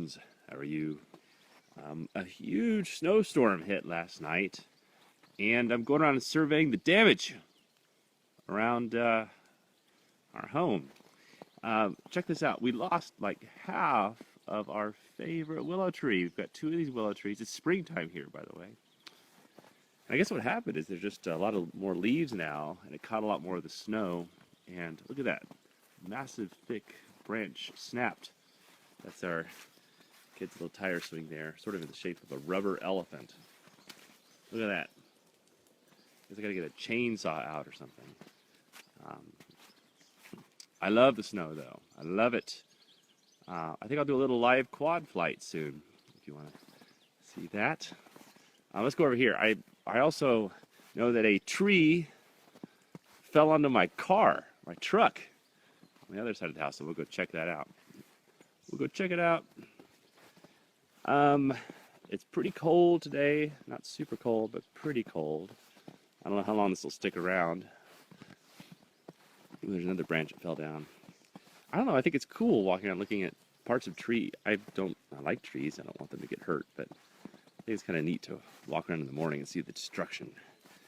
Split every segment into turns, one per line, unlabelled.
friends, how are you? A huge snowstorm hit last night, and I'm going around and surveying the damage around our home. Check this out. We lost like half of our favorite willow tree. We've got two of these willow trees. It's springtime here, by the way. And I guess what happened is there's just a lot of more leaves now, and it caught a lot more of the snow. And look at that. Massive, thick branch snapped. That's our kid's little tire swing there, sort of in the shape of a rubber elephant. Look at that. I guess I gotta get a chainsaw out or something. I love the snow though. I love it. I think I'll do a little live quad flight soon, if you want to see that. Let's go over here. I also know that a tree fell onto my car, my truck, on the other side of the house, so we'll go check that out. We'll go check it out. It's pretty cold today. Not super cold, but pretty cold. I don't know how long this will stick around. Ooh, there's another branch that fell down. I don't know. I think it's cool walking around looking at parts of tree. I like trees. I don't want them to get hurt, but I think it's kind of neat to walk around in the morning and see the destruction.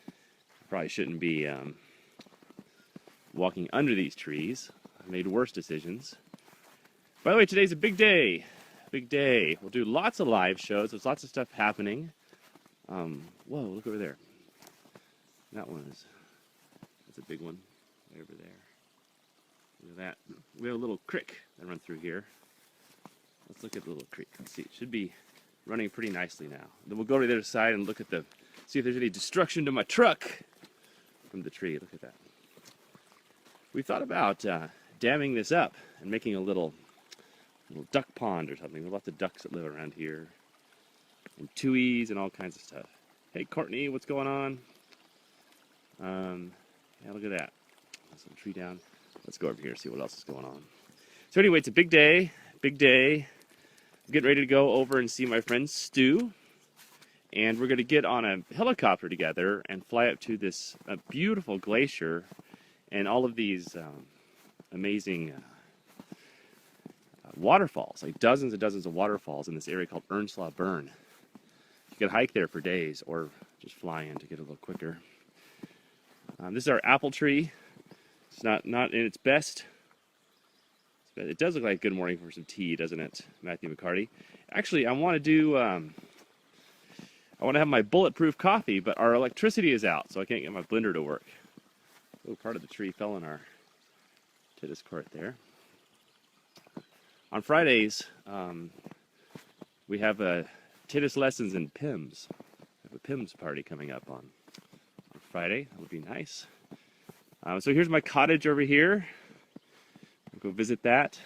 I probably shouldn't be walking under these trees. I made worse decisions. By the way, today's a big day. Big day. We'll do lots of live shows. There's lots of stuff happening. Whoa, look over there. That's a big one. Way over there. Look at that. We have a little creek that runs through here. Let's look at the little creek. Let's see. It should be running pretty nicely now. Then we'll go to the other side and look at see if there's any destruction to my truck from the tree. Look at that. We thought about damming this up and making a little duck pond or something. There's lots of ducks that live around here, and tuies and all kinds of stuff. Hey Courtney, what's going on? Yeah, look at that. There's some tree down. Let's go over here and see what else is going on. So anyway, it's a big day. Big day. I'm getting ready to go over and see my friend Stu, and we're going to get on a helicopter together and fly up to this beautiful glacier and all of these amazing waterfalls, like dozens and dozens of waterfalls in this area called Earnslaw Burn. You could hike there for days or just fly in to get a little quicker. This is our apple tree. It's not in its best. It does look like a good morning for some tea, doesn't it, Matthew McCarty? Actually, I want to do, I want to have my bulletproof coffee, but our electricity is out, so I can't get my blender to work. Oh, part of the tree fell in our tennis court there. On Fridays, we have tennis lessons in PIMS. We have a PIMS party coming up on Friday. That would be nice. So here's my cottage over here. I'll go visit that.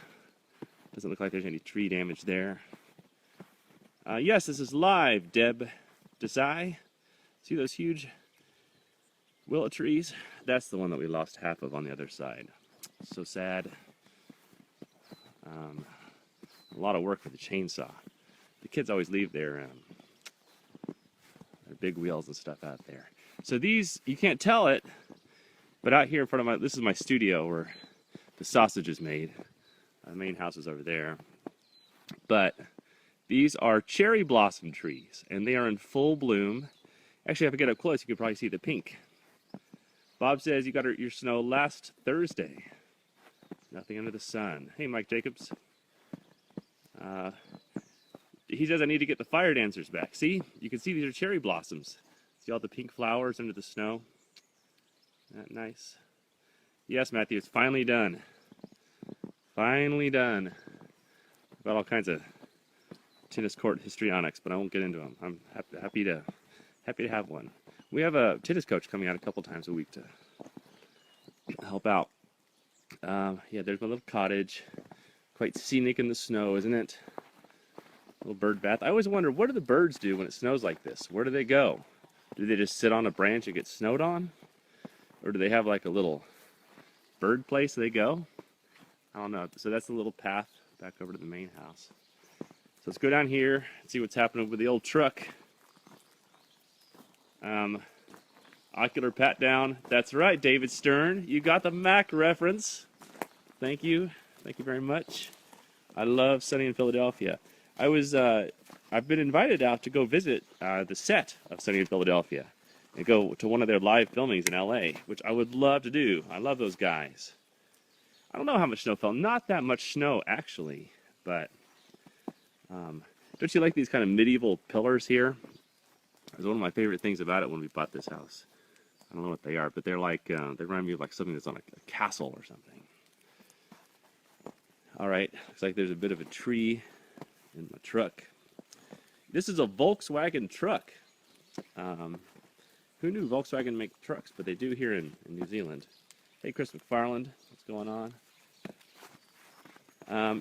Doesn't look like there's any tree damage there. Yes, this is live, Deb Desai. See those huge willow trees? That's the one that we lost half of on the other side. So sad. A lot of work for the chainsaw. The kids always leave their big wheels and stuff out there. So these, you can't tell it, but out here in front of this is my studio where the sausage is made. The main house is over there. But these are cherry blossom trees, and they are in full bloom. Actually, if I get up close, you can probably see the pink. Bob says you got your snow last Thursday. Nothing under the sun. Hey, Mike Jacobs. He says I need to get the fire dancers back. See? You can see these are cherry blossoms. See all the pink flowers under the snow? Isn't that nice? Yes, Matthew, it's finally done. Finally done. I've got all kinds of tennis court histrionics, but I won't get into them. I'm happy to have one. We have a tennis coach coming out a couple times a week to help out. Yeah, there's my little cottage. Quite scenic in the snow, isn't it? Little bird bath. I always wonder, what do the birds do when it snows like this? Where do they go? Do they just sit on a branch and get snowed on? Or do they have like a little bird place they go? I don't know. So that's the little path back over to the main house. So let's go down here and see what's happening with the old truck. Ocular patdown. That's right, David Stern. You got the Mac reference. Thank you. Thank you very much. I love sunny in Philadelphia. I've been invited out to go visit the set of Sunny in Philadelphia and go to one of their live filmings in LA, which I would love to do. I love those guys. I don't know how much snow fell. Not that much snow, actually. But don't you like these kind of medieval pillars here? It was one of my favorite things about it when we bought this house. I don't know what they are, but they're like, they remind me of like something that's on a castle or something. All right, looks like there's a bit of a tree in my truck. This is a Volkswagen truck. Who knew Volkswagen make trucks? But they do here in New Zealand. Hey, Chris McFarland, what's going on?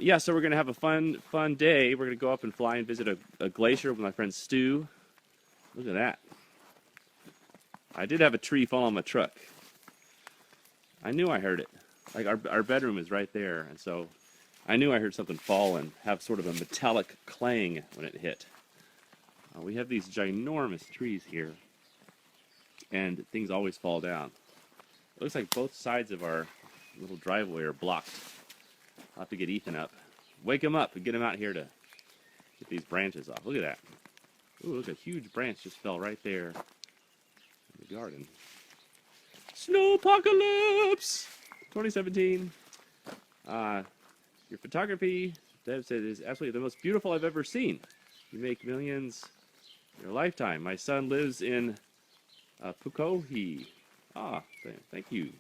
Yeah, so we're going to have a fun day. We're going to go up and fly and visit a glacier with my friend Stu. Look at that. I did have a tree fall on my truck. I knew I heard it. Like our bedroom is right there, and so I knew I heard something fall and have sort of a metallic clang when it hit. We have these ginormous trees here, and things always fall down. It looks like both sides of our little driveway are blocked. I'll have to get Ethan up. Wake him up and get him out here to get these branches off. Look at that. Ooh, look, a huge branch just fell right there in the garden. Snowpocalypse 2017. Your photography, Deb said, is absolutely the most beautiful I've ever seen. You make millions in your lifetime. My son lives in Pukohe. Thank you.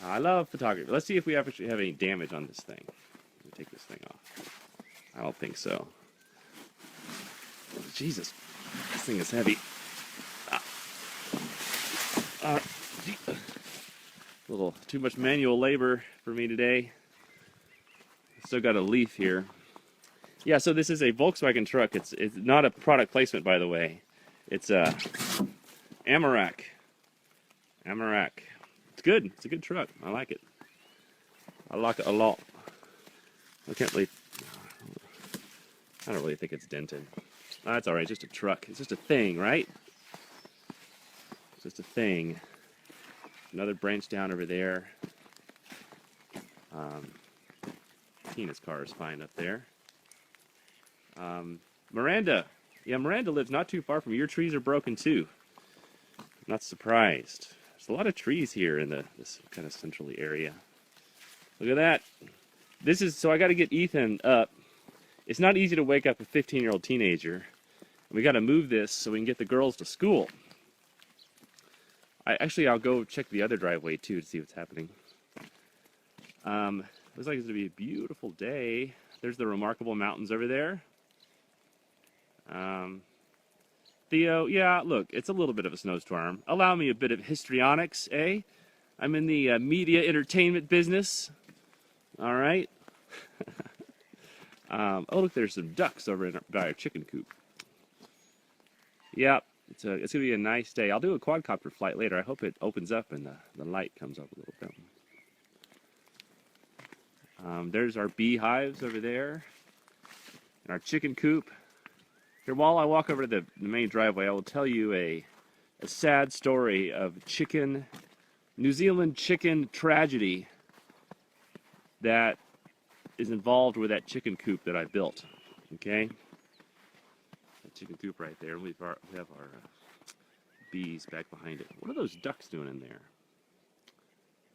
I love photography. Let's see if we actually have any damage on this thing. Let me take this thing off. I don't think so. Oh, Jesus, this thing is heavy. A little too much manual labor for me today. Still got a leaf here. Yeah, so this is a Volkswagen truck. It's not a product placement, by the way. It's a Amarak. It's good. It's a good truck. I like it. I like it a lot. I don't really think it's dented. That's all right. Just a truck. It's just a thing, right? It's just a thing. Another branch down over there. Tina's car is fine up there. Miranda. Yeah, Miranda lives not too far from you. Your trees are broken too. Not surprised. There's a lot of trees here in this kind of centrally area. Look at that. So I got to get Ethan up. It's not easy to wake up a 15-year-old teenager. We got to move this so we can get the girls to school. I'll go check the other driveway too to see what's happening. Looks like it's going to be a beautiful day. There's the remarkable mountains over there. Theo, yeah, look, it's a little bit of a snowstorm. Allow me a bit of histrionics, eh? I'm in the media entertainment business. All right. Oh, look, there's some ducks over by our chicken coop. Yeah, it's going to be a nice day. I'll do a quadcopter flight later. I hope it opens up and the light comes up a little bit. There's our beehives over there and our chicken coop. Here, while I walk over to the main driveway, I will tell you a sad story of New Zealand chicken tragedy that is involved with that chicken coop that I built. Okay? That chicken coop right there. We have our bees back behind it. What are those ducks doing in there?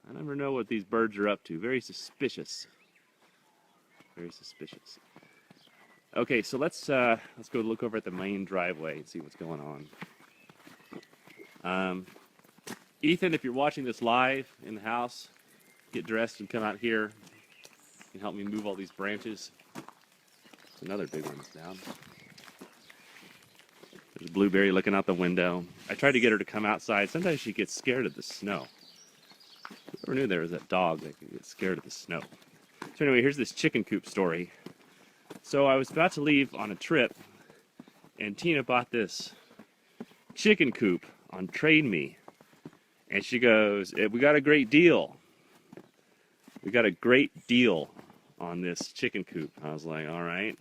I never know what these birds are up to. Very suspicious. Very suspicious. Okay, so let's go look over at the main driveway and see what's going on. Ethan, if you're watching this live in the house, get dressed and come out here. You can help me move all these branches. There's another big one down. There's Blueberry looking out the window. I tried to get her to come outside. Sometimes she gets scared of the snow. Whoever knew there was a dog that could get scared of the snow. So anyway, here's this chicken coop story. So I was about to leave on a trip, and Tina bought this chicken coop on Trade Me. And she goes, we got a great deal. We got a great deal on this chicken coop. I was like, all right.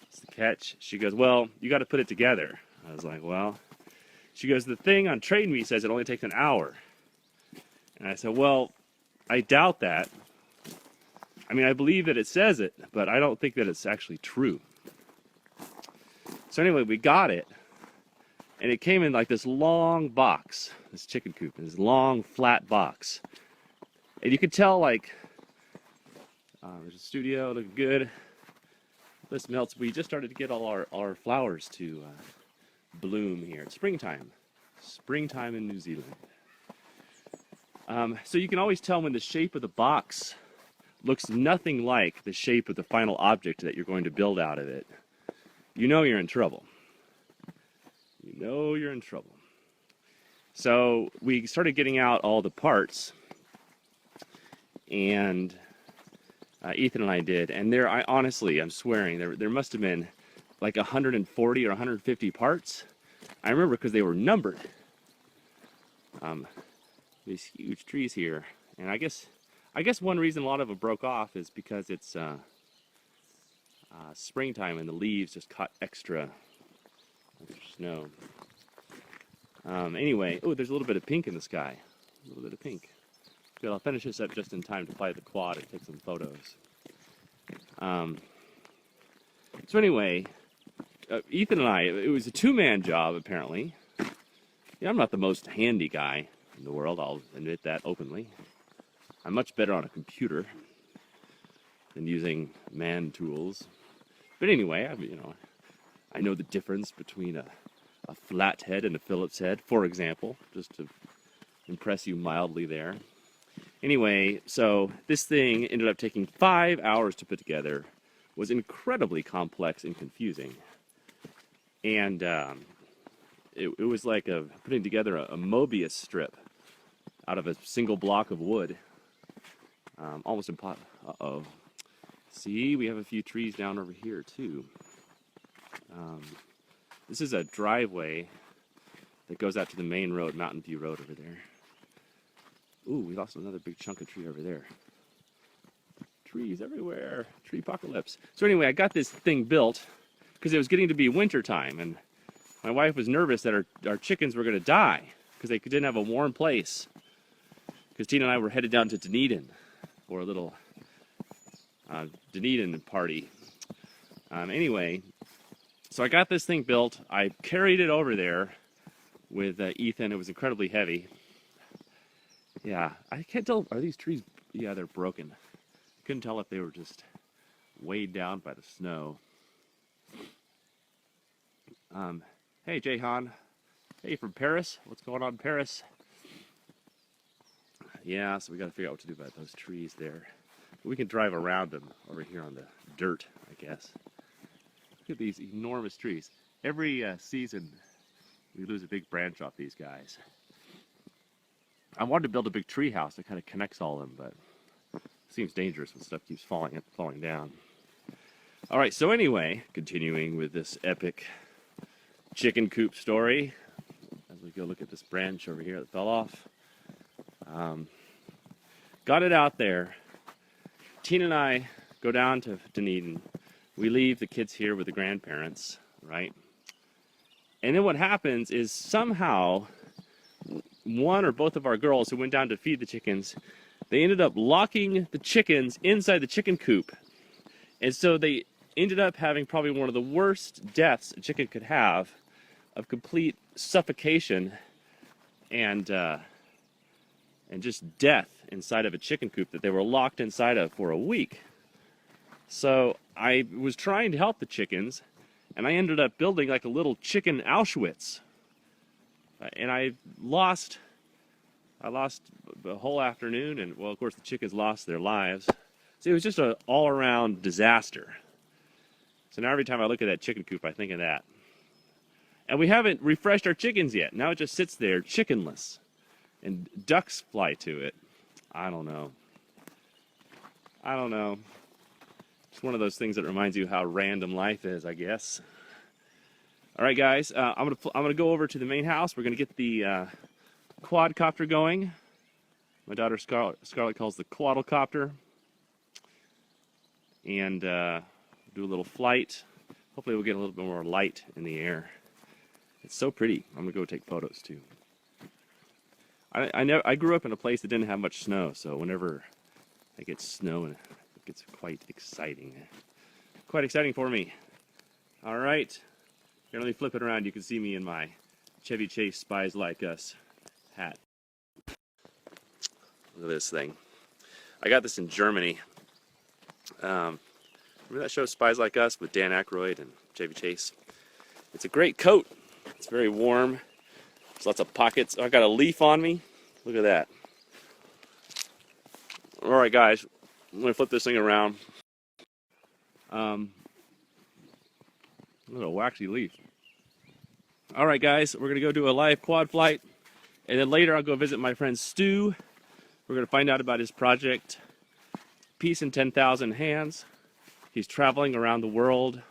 What's the catch? She goes, well, you got to put it together. I was like, well. She goes, the thing on Trade Me says it only takes an hour. And I said, well, I doubt that. I mean, I believe that it says it, but I don't think that it's actually true. So anyway, we got it, and it came in like this long box, this chicken coop, this long flat box. And you could tell, like, there's a studio, looking good. This melts. We just started to get all our flowers to bloom here. It's springtime. Springtime in New Zealand. So you can always tell when the shape of the box looks nothing like the shape of the final object that you're going to build out of it. You know you're in trouble. You know you're in trouble. So we started getting out all the parts, and Ethan and I did, and I'm swearing, there must have been like 140 or 150 parts. I remember because they were numbered. These huge trees here, and I guess one reason a lot of them broke off is because it's springtime and the leaves just caught extra snow. Anyway, oh, there's a little bit of pink in the sky. A little bit of pink. Good, I'll finish this up just in time to fly the quad and take some photos. So anyway, Ethan and I, it was a two-man job apparently. Yeah, I'm not the most handy guy in the world, I'll admit that openly. I'm much better on a computer than using man tools. But anyway, I know the difference between a flat head and a Phillips head, for example, just to impress you mildly there. Anyway, so this thing ended up taking 5 hours to put together, was incredibly complex and confusing. And it was like putting together a Mobius strip out of a single block of wood. Almost impossible. Uh-oh. See, we have a few trees down over here, too. This is a driveway that goes out to the main road, Mountain View Road over there. Ooh, we lost another big chunk of tree over there. Trees everywhere. Treepocalypse. So anyway, I got this thing built because it was getting to be winter time, and my wife was nervous that our chickens were going to die because they didn't have a warm place. Because Tina and I were headed down to Dunedin for a little Dunedin party. Anyway, so I got this thing built. I carried it over there with Ethan. It was incredibly heavy. Yeah, I can't tell. Are these trees? Yeah, they're broken. Couldn't tell if they were just weighed down by the snow. Hey, Jehan. Hey, from Paris. What's going on, Paris? Yeah, so we got to figure out what to do about those trees there. We can drive around them over here on the dirt, I guess. Look at these enormous trees. Every season, we lose a big branch off these guys. I wanted to build a big tree house that kind of connects all of them, but it seems dangerous when stuff keeps falling down. All right, so anyway, continuing with this epic chicken coop story, as we go look at this branch over here that fell off. Got it out there. Tina and I go down to Dunedin. We leave the kids here with the grandparents, right? And then what happens is somehow one or both of our girls who went down to feed the chickens, they ended up locking the chickens inside the chicken coop. And so they ended up having probably one of the worst deaths a chicken could have, of complete suffocation and just death inside of a chicken coop that they were locked inside of for a week. So I was trying to help the chickens, and I ended up building like a little chicken Auschwitz. And I lost the whole afternoon, and well, of course, the chickens lost their lives. So it was just an all-around disaster. So now every time I look at that chicken coop, I think of that. And we haven't refreshed our chickens yet. Now it just sits there chickenless, and ducks fly to it. I don't know. It's one of those things that reminds you how random life is, I guess. All right, guys, I'm gonna go over to the main house. We're gonna get the quadcopter going. My daughter Scarlett calls the quaddlecopter, and do a little flight. Hopefully, we'll get a little bit more light in the air. It's so pretty. I'm gonna go take photos too. I grew up in a place that didn't have much snow, so whenever I get snow in a gets quite exciting. Quite exciting for me. All right. Here, let me flip it around. You can see me in my Chevy Chase Spies Like Us hat. Look at this thing. I got this in Germany. Remember that show Spies Like Us with Dan Aykroyd and Chevy Chase? It's a great coat. It's very warm. There's lots of pockets. I got a leaf on me. Look at that. All right, guys. I'm going to flip this thing around. Look at a waxy leaf. All right, guys. We're going to go do a live quad flight. And then later I'll go visit my friend Stu. We're going to find out about his project, Peace in 10,000 Hands. He's traveling around the world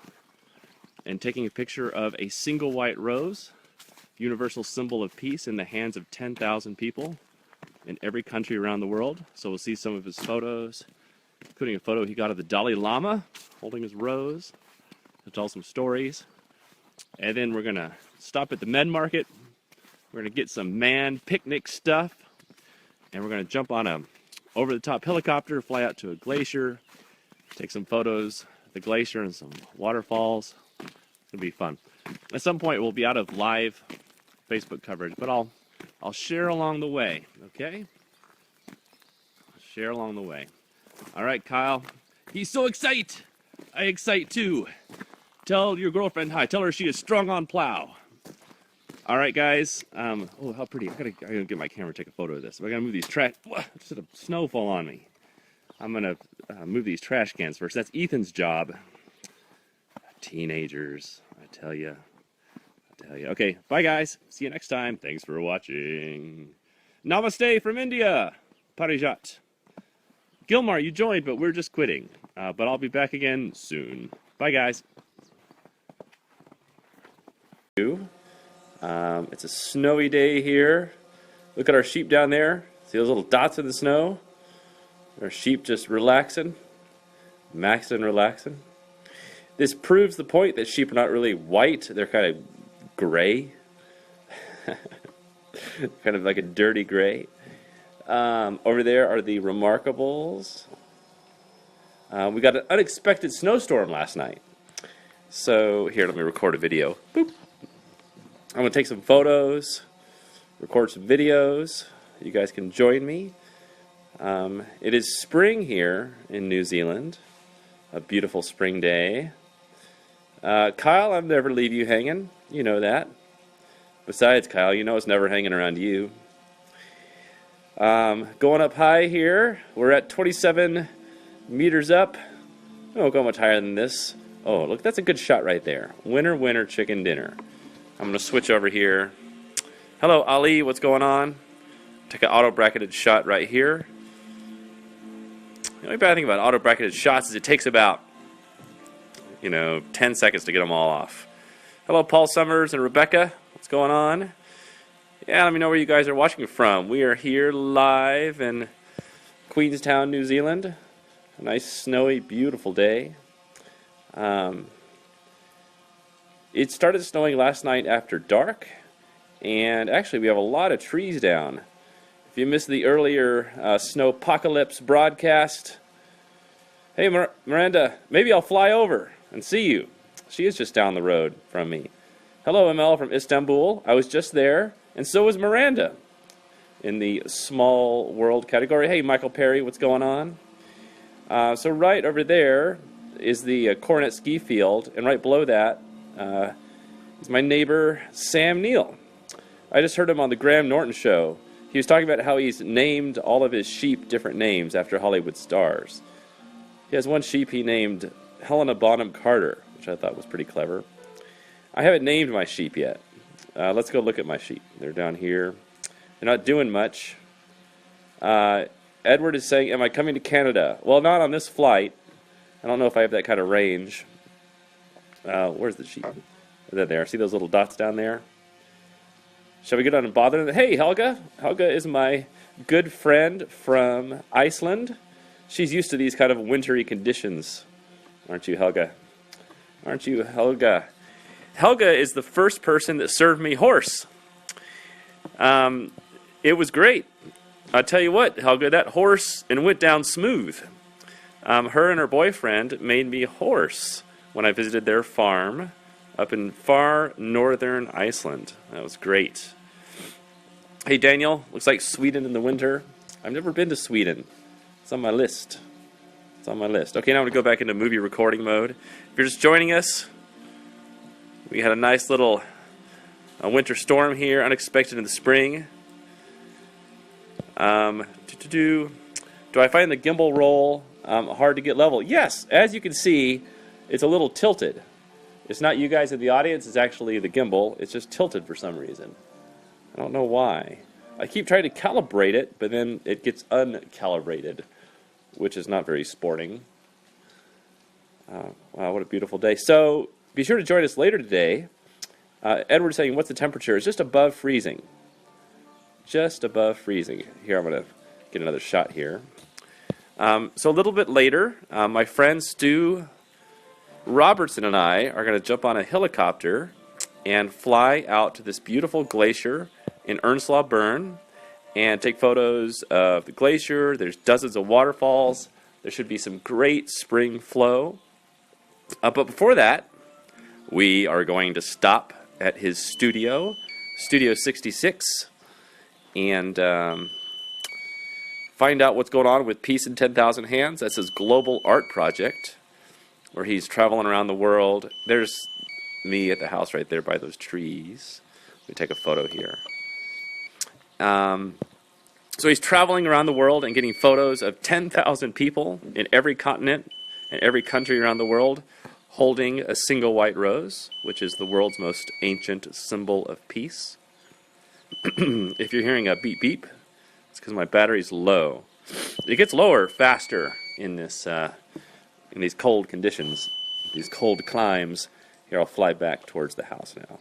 and taking a picture of a single white rose, universal symbol of peace in the hands of 10,000 people in every country around the world. So we'll see some of his photos, including a photo he got of the Dalai Lama holding his rose. He'll tell some stories. And then we're going to stop at the Med Market. We're going to get some man picnic stuff. And we're going to jump on a over-the-top helicopter, fly out to a glacier, take some photos of the glacier and some waterfalls. It's going to be fun. At some point, we'll be out of live Facebook coverage, but I'll share along the way, okay? Share along the way. All right, Kyle. He's so excited. I excite too. Tell your girlfriend hi. Tell her she is strong on plow. All right, guys. Oh, how pretty. I gotta get my camera and take a photo of this. I gotta move these trash. Just had a snow fall on me. I'm gonna move these trash cans first. That's Ethan's job. Teenagers, I tell you. Okay, bye, guys. See you next time. Thanks for watching. Namaste from India. Parijat. Gilmar, you joined, but we're just quitting. But I'll be back again soon. Bye, guys. It's a snowy day here. Look at our sheep down there. See those little dots in the snow? Our sheep just relaxing. Maxing, relaxing. This proves the point that sheep are not really white. They're kind of gray. Kind of like a dirty gray. Over there are the Remarkables. We got an unexpected snowstorm last night. So, here, let me record a video. Boop. I'm going to take some photos, record some videos. You guys can join me. It is spring here in New Zealand. A beautiful spring day. Kyle, I'll never leave you hanging. You know that. Besides, Kyle, you know it's never hanging around you. Going up high here. We're at 27 meters up. We won't go much higher than this. Oh, look, that's a good shot right there. Winner, winner, chicken dinner. I'm going to switch over here. Hello, Ali. What's going on? Take an auto-bracketed shot right here. The only bad thing about auto-bracketed shots is it takes about, 10 seconds to get them all off. Hello, Paul Summers and Rebecca. What's going on? Yeah, let me know where you guys are watching from. We are here live in Queenstown, New Zealand. A nice, snowy, beautiful day. It started snowing last night after dark, and actually we have a lot of trees down. If you missed the earlier Snowpocalypse broadcast, hey Miranda, maybe I'll fly over and see you. She is just down the road from me. Hello ML from Istanbul. I was just there, and so was Miranda in the small world category. Hey Michael Perry, what's going on? So right over there is the Coronet Ski Field, and right below that is my neighbor Sam Neill. I just heard him on the Graham Norton show. He was talking about how he's named all of his sheep different names after Hollywood stars. He has one sheep he named Helena Bonham Carter, which I thought was pretty clever. I haven't named my sheep yet. Let's go look at my sheep. They're down here. They're not doing much. Edward is saying, am I coming to Canada? Well, not on this flight. I don't know if I have that kind of range. Where's the sheep? They're there. See those little dots down there? Shall we get on and bother them? Hey, Helga. Helga is my good friend from Iceland. She's used to these kind of wintry conditions. Aren't you, Helga? Aren't you, Helga? Helga is the first person that served me horse. It was great. I tell you what, Helga, that horse and went down smooth. Her and her boyfriend made me horse when I visited their farm up in far northern Iceland. That was great. Hey Daniel, looks like Sweden in the winter. I've never been to Sweden. It's on my list. It's on my list. Okay, now I'm going to go back into movie recording mode. If you're just joining us, we had a nice little winter storm here, unexpected in the spring. Do I find the gimbal roll hard to get level? Yes, as you can see, it's a little tilted. It's not you guys in the audience, it's actually the gimbal. It's just tilted for some reason. I don't know why. I keep trying to calibrate it, but then it gets uncalibrated, which is not very sporting. Wow, what a beautiful day. So, be sure to join us later today. Edward's saying, what's the temperature? It's just above freezing. Just above freezing. Here, I'm going to get another shot here. So a little bit later, my friend Stu Robertson and I are going to jump on a helicopter and fly out to this beautiful glacier in Ernslaw Burn and take photos of the glacier. There's dozens of waterfalls. There should be some great spring flow. But before that, we are going to stop at his studio, Studio 66, and find out what's going on with Peace in 10,000 Hands. That's his global art project, where he's traveling around the world. There's me at the house right there by those trees. Let me take a photo here. So he's traveling around the world and getting photos of 10,000 people in every continent and every country around the world holding a single white rose, which is the world's most ancient symbol of peace. If you're hearing a beep beep, it's because my battery's low. It gets lower faster in this in these cold conditions, these cold climes. Here, I'll fly back towards the house now.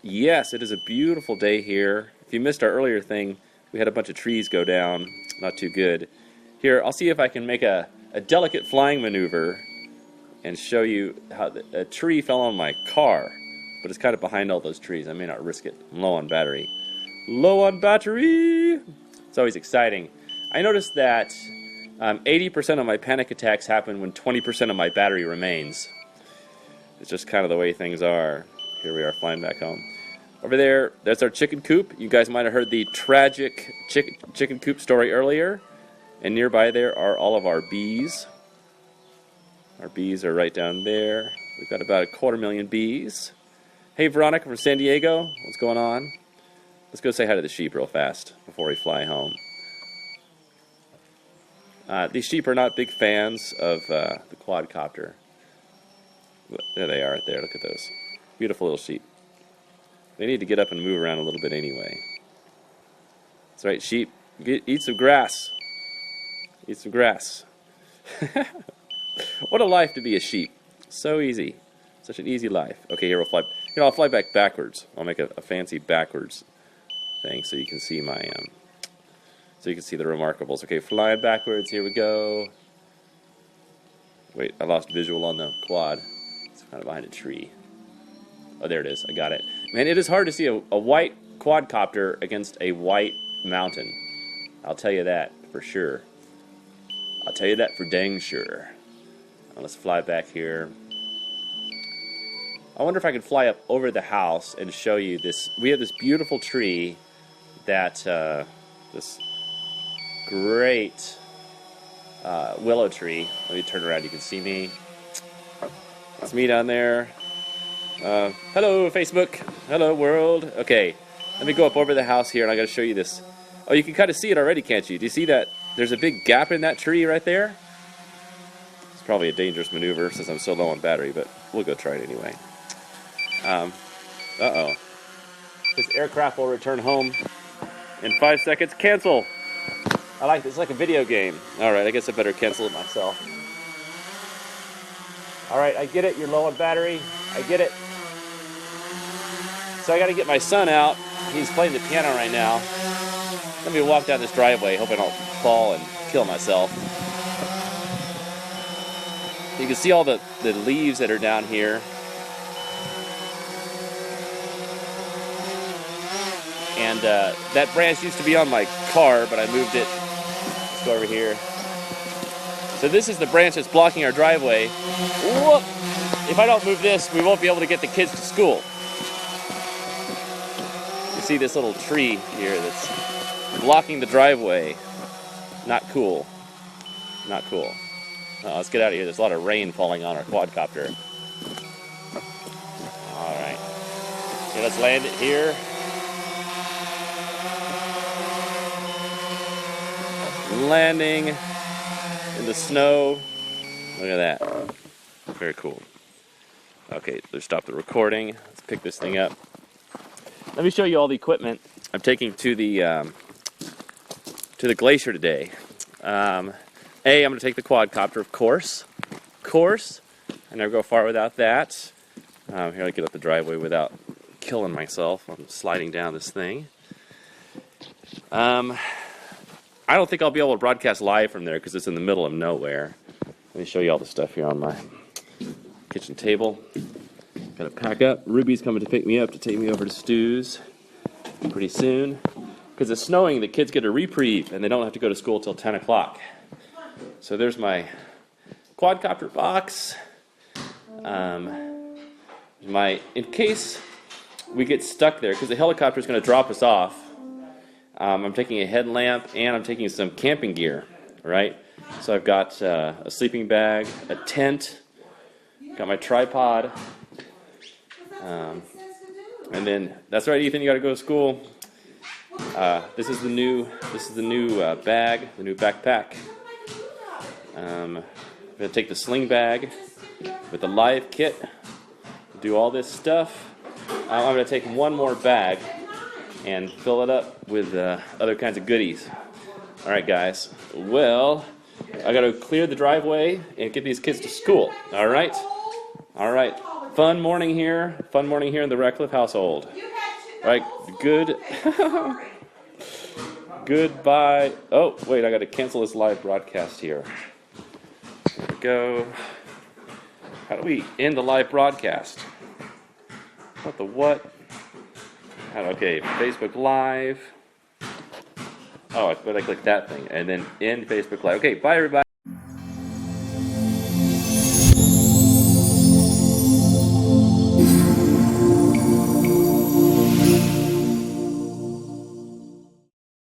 Yes, it is a beautiful day here. If you missed our earlier thing, we had a bunch of trees go down. Not too good. Here, I'll see if I can make a delicate flying maneuver and show you how a tree fell on my car, but it's kind of behind all those trees. I may not risk it. I'm low on battery. Low on battery! It's always exciting. I noticed that 80% of my panic attacks happen when 20% of my battery remains. It's just kind of the way things are. Here we are flying back home. Over there, that's our chicken coop. You guys might have heard the tragic chicken coop story earlier. And nearby there are all of our bees. Our bees are right down there. We've got about 250,000 bees. Hey, Veronica from San Diego. What's going on? Let's go say hi to the sheep real fast before we fly home. These sheep are not big fans of the quadcopter. There they are right there. Look at those. Beautiful little sheep. They need to get up and move around a little bit anyway. That's right, sheep. Eat some grass. Eat some grass. What a life to be a sheep. So easy. Such an easy life. Okay, here we'll fly. I'll fly backwards. I'll make a fancy backwards thing so you can see my so you can see the remarkables. Okay, flying backwards. Here we go. Wait, I lost visual on the quad. It's kind of behind a tree. Oh, there it is. I got it. Man, it is hard to see a white quadcopter against a white mountain. I'll tell you that for sure. I'll tell you that for dang sure. Now, let's fly back here. I wonder if I could fly up over the house and show you this. We have this beautiful tree that, this great willow tree. Let me turn around, you can see me. That's me down there. Hello, Facebook. Hello, world. Okay, let me go up over the house here, and I got to show you this. Oh, you can kind of see it already, can't you? Do you see that? There's a big gap in that tree right there. It's probably a dangerous maneuver since I'm so low on battery, but we'll go try it anyway. Uh-oh. This aircraft will return home in 5 seconds. Cancel! I like this. It's like a video game. Alright, I guess I better cancel it myself. Alright, I get it. You're low on battery. I get it. So I got to get my son out. He's playing the piano right now. Let me walk down this driveway, hoping I'll fall and kill myself. You can see all the leaves that are down here. And that branch used to be on my car, but I moved it Let's go over here. So this is the branch that's blocking our driveway. Whoop! If I don't move this, we won't be able to get the kids to school. You see this little tree here that's blocking the driveway. Not cool. Not cool. Let's get out of here. There's a lot of rain falling on our quadcopter. Alright. Okay, let's land it here. Landing in the snow. Look at that. Very cool. Okay, let's stop the recording. Let's pick this thing up. Let me show you all the equipment I'm taking to the glacier today. I'm going to take the quadcopter, of course. I never go far without that. Here, I get up the driveway without killing myself. I'm sliding down this thing. I don't think I'll be able to broadcast live from there because it's in the middle of nowhere. Let me show you all the stuff here on my kitchen table. Got to pack up. Ruby's coming to pick me up to take me over to Stu's pretty soon. Because it's snowing, the kids get a reprieve and they don't have to go to school till 10 o'clock. So there's my quadcopter box. In case we get stuck there, because the helicopter is going to drop us off, I'm taking a headlamp and I'm taking some camping gear, right? So I've got a sleeping bag, a tent, got my tripod, and then that's right, Ethan, you got to go to school. This is the new bag, the new backpack. I'm going to take the sling bag with the live kit, do all this stuff. I'm going to take one more bag and fill it up with other kinds of goodies. Alright guys, well, I gotta clear the driveway and get these kids to school. Alright? Alright. Fun morning here in the Ratcliff household. Alright, good. Goodbye. Oh, wait, I gotta cancel this live broadcast here. There we go. How do we end the live broadcast? What the what? Okay, Facebook Live. Oh, but I click that thing, and then end Facebook Live. Okay, bye everybody.